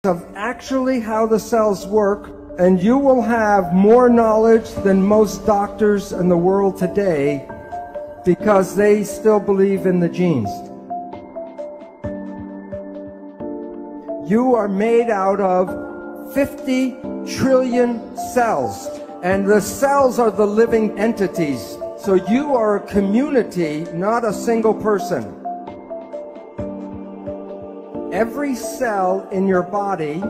of actually how the cells work, and you will have more knowledge than most doctors in the world today because they still believe in the genes. You are made out of 50 trillion cells, and the cells are the living entities. So you are a community, not a single person. Every cell in your body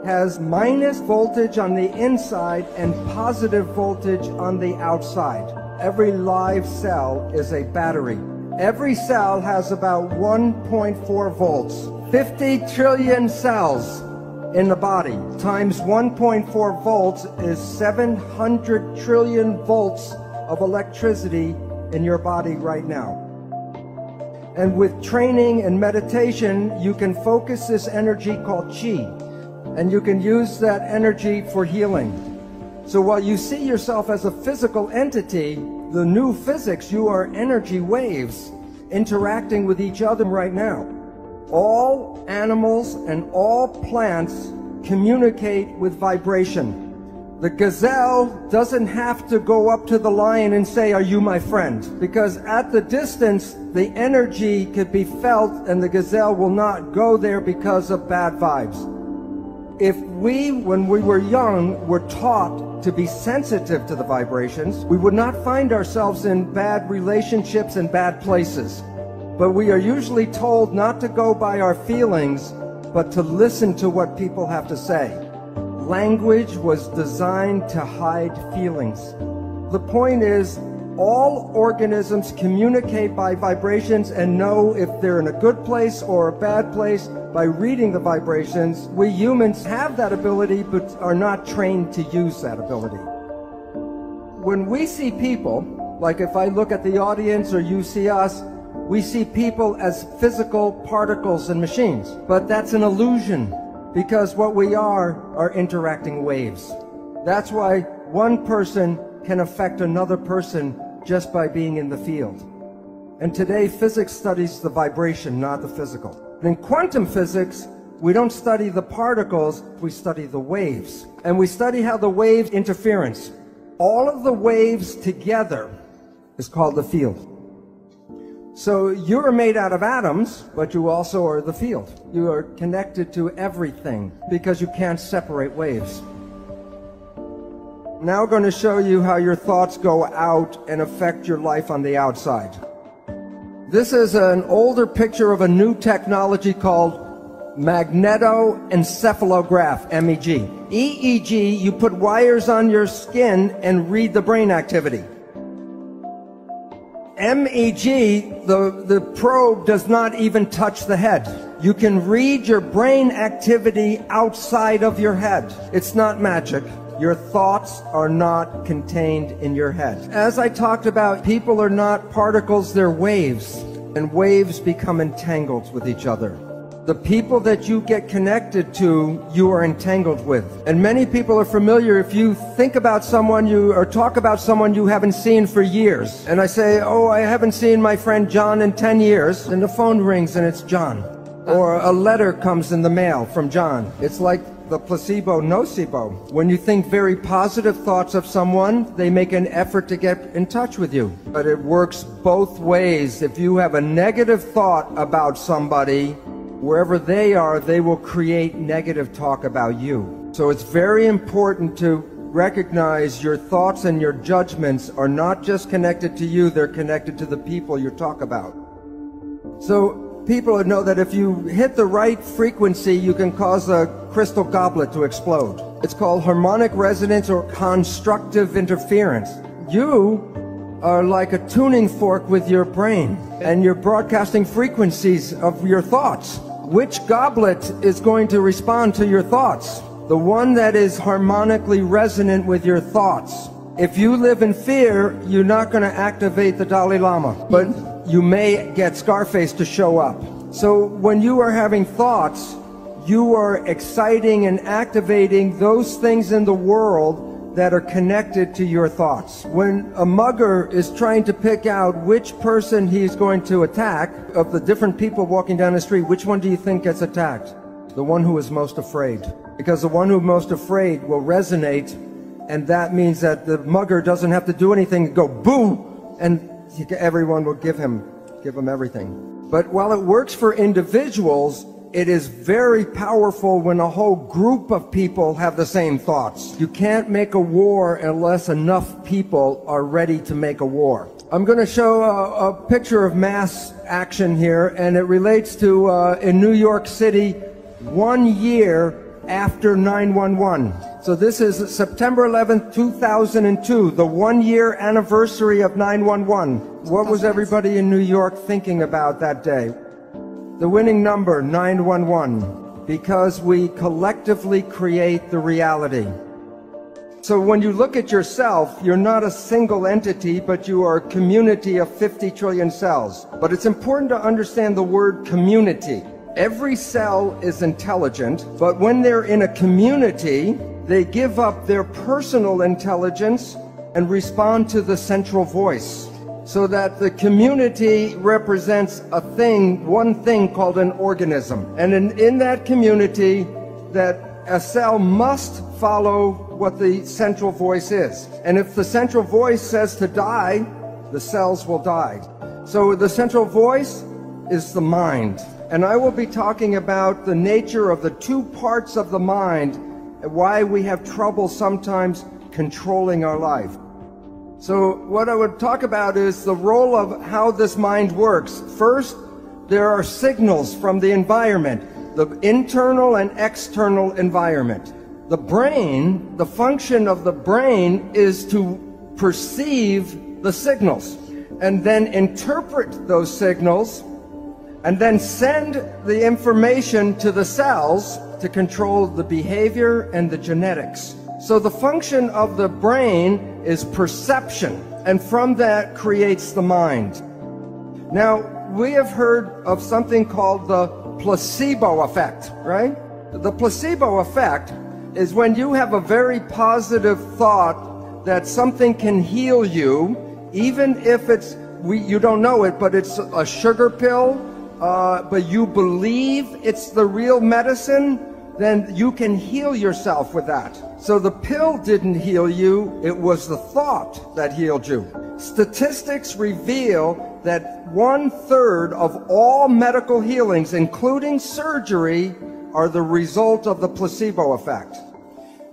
has minus voltage on the inside and positive voltage on the outside. Every live cell is a battery. Every cell has about 1.4 volts. 50 trillion cells in the body times 1.4 volts is 700 trillion volts of electricity in your body right now. And with training and meditation, you can focus this energy called chi, and you can use that energy for healing. So while you see yourself as a physical entity, the new physics, you are energy waves interacting with each other right now. All animals and all plants communicate with vibration. The gazelle doesn't have to go up to the lion and say, "Are you my friend?" Because at the distance, the energy could be felt and the gazelle will not go there because of bad vibes. If we, when we were young, were taught to be sensitive to the vibrations, we would not find ourselves in bad relationships and bad places. But we are usually told not to go by our feelings, but to listen to what people have to say. Language was designed to hide feelings. The point is, all organisms communicate by vibrations and know if they're in a good place or a bad place by reading the vibrations. We humans have that ability, but are not trained to use that ability. When we see people, like if I look at the audience or you see us, we see people as physical particles and machines. But that's an illusion, because what we are interacting waves. That's why one person can affect another person just by being in the field. And today, physics studies the vibration, not the physical. In quantum physics, we don't study the particles, we study the waves. And we study how the waves interference. All of the waves together is called the field. So you're made out of atoms, but you also are the field. You are connected to everything because you can't separate waves. Now I'm going to show you how your thoughts go out and affect your life on the outside. This is an older picture of a new technology called magnetoencephalograph, MEG. EEG, you put wires on your skin and read the brain activity. MEG, the probe does not even touch the head. You can read your brain activity outside of your head. It's not magic. Your thoughts are not contained in your head. As I talked about, people are not particles, they're waves. And waves become entangled with each other. The people that you get connected to, you are entangled with. And many people are familiar, if you think about someone or talk about someone you haven't seen for years. And I say, "Oh, I haven't seen my friend John in 10 years. And the phone rings and it's John. Or a letter comes in the mail from John. It's like the placebo nocebo. When you think very positive thoughts of someone, they make an effort to get in touch with you. But it works both ways. If you have a negative thought about somebody, wherever they are, they will create negative talk about you. So it's very important to recognize your thoughts and your judgments are not just connected to you, they're connected to the people you talk about. So people know that if you hit the right frequency, you can cause a crystal goblet to explode. It's called harmonic resonance or constructive interference. You are like a tuning fork with your brain, and you're broadcasting frequencies of your thoughts. Which goblet is going to respond to your thoughts? The one that is harmonically resonant with your thoughts. If you live in fear, you're not going to activate the Dalai Lama, but you may get Scarface to show up. So when you are having thoughts, you are exciting and activating those things in the world that are connected to your thoughts. When a mugger is trying to pick out which person he's going to attack, of the different people walking down the street, which one do you think gets attacked? The one who is most afraid. Because the one who is most afraid will resonate, and that means that the mugger doesn't have to do anything, go boo, and everyone will give him everything. But while it works for individuals, it is very powerful when a whole group of people have the same thoughts. You can't make a war unless enough people are ready to make a war. I'm going to show a picture of mass action here, and it relates to in New York City 1 year after 9/11. So this is September 11th, 2002, the 1-year anniversary of 9/11. What was everybody in New York thinking about that day? The winning number, 911, because we collectively create the reality. So when you look at yourself, you're not a single entity, but you are a community of 50 trillion cells. But it's important to understand the word community. Every cell is intelligent, but when they're in a community, they give up their personal intelligence and respond to the central voice. So that the community represents a thing, one thing called an organism. And in that community, that a cell must follow what the central voice is. And if the central voice says to die, the cells will die. So the central voice is the mind. And I will be talking about the nature of the two parts of the mind and why we have trouble sometimes controlling our life. So what I would talk about is the role of how this mind works. First, there are signals from the environment, the internal and external environment. The brain, the function of the brain is to perceive the signals and then interpret those signals and then send the information to the cells to control the behavior and the genetics. So the function of the brain is perception, and from that creates the mind. Now, we have heard of something called the placebo effect, right? The placebo effect is when you have a very positive thought that something can heal you, even if you don't know it, but it's a sugar pill, but you believe it's the real medicine, then you can heal yourself with that. So the pill didn't heal you, it was the thought that healed you. Statistics reveal that 1/3 of all medical healings, including surgery, are the result of the placebo effect.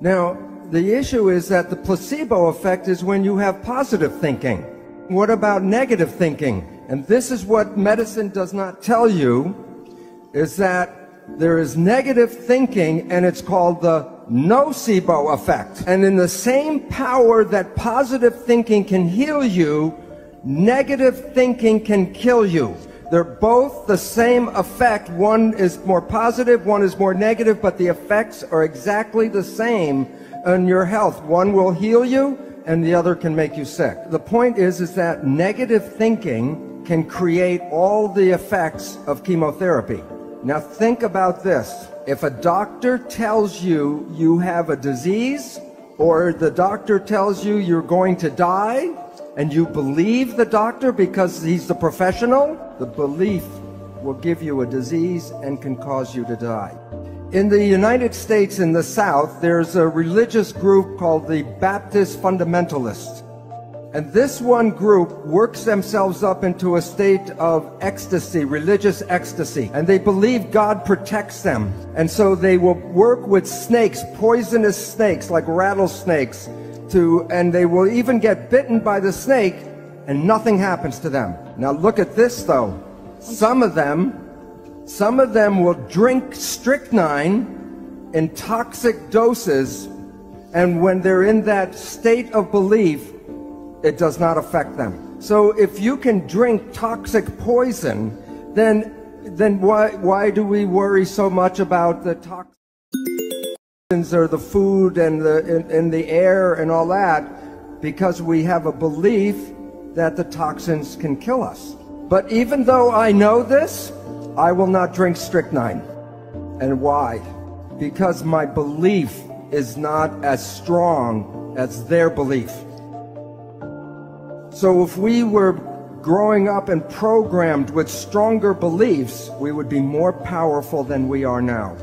Now, the issue is that the placebo effect is when you have positive thinking. What about negative thinking? And this is what medicine does not tell you, is that there is negative thinking, and it's called the nocebo effect. And in the same power that positive thinking can heal you, negative thinking can kill you. They're both the same effect. One is more positive, one is more negative, but the effects are exactly the same on your health. One will heal you, and the other can make you sick. The point is that negative thinking can create all the effects of chemotherapy. Now think about this. If a doctor tells you you have a disease, or the doctor tells you you're going to die, and you believe the doctor because he's the professional, the belief will give you a disease and can cause you to die. In the United States, in the South, there's a religious group called the Baptist Fundamentalists. And this one group works themselves up into a state of ecstasy, religious ecstasy. And they believe God protects them. And so they will work with snakes, poisonous snakes like rattlesnakes, and they will even get bitten by the snake and nothing happens to them. Now look at this though. Some of them will drink strychnine in toxic doses, and when they're in that state of belief, it does not affect them. So if you can drink toxic poison, then why do we worry so much about the toxins or the food and the air and all that? Because we have a belief that the toxins can kill us. But even though I know this, I will not drink strychnine. And why? Because my belief is not as strong as their belief. So if we were growing up and programmed with stronger beliefs, we would be more powerful than we are now.